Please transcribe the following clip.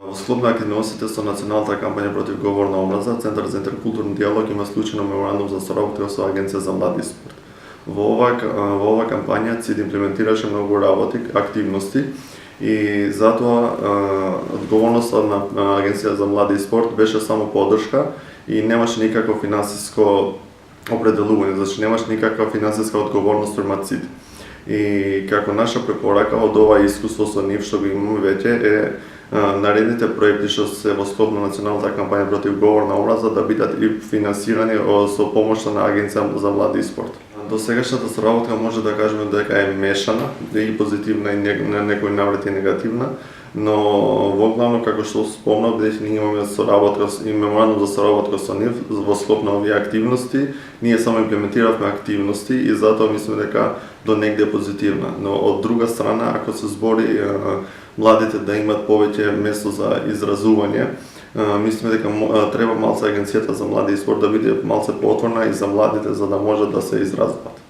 Во склоп на активностите со националната кампања против говорна омраза, Центар за интеркултурни диалог има склучено меморандум за соработка со Агенција за млади и спорт. Во ова кампања ЦИД имплементираше многу работи, активности и затоа одговорноста на Агенција за млади и спорт беше само поддршка и немаше никакво финансиско определување, значи немаше никаква финансиска одговорност према ЦИД. И како наша препорака од ова искуство со нив што го имаме веќе е наредните проекти што се во склоп на националната кампања против говорна омраза да бидат и финансирани со помошта на Агенција за млади и спорт. До сегашната соработка може да кажеме дека е мешана, и позитивна и на некои наврети негативна, но во главно како што спомнав дека ние имаме соработка и меморандум за соработка со нив во склоп на овие активности, ние само имплементиравме активности и затоа мислиме дека до негде е позитивна. Но од друга страна, ако се збори младите да имат повеќе место за изразување, мислиме дека треба малце Агенцијата за млади и спорт да биде малце поотворена и за младите за да можат да се изразат.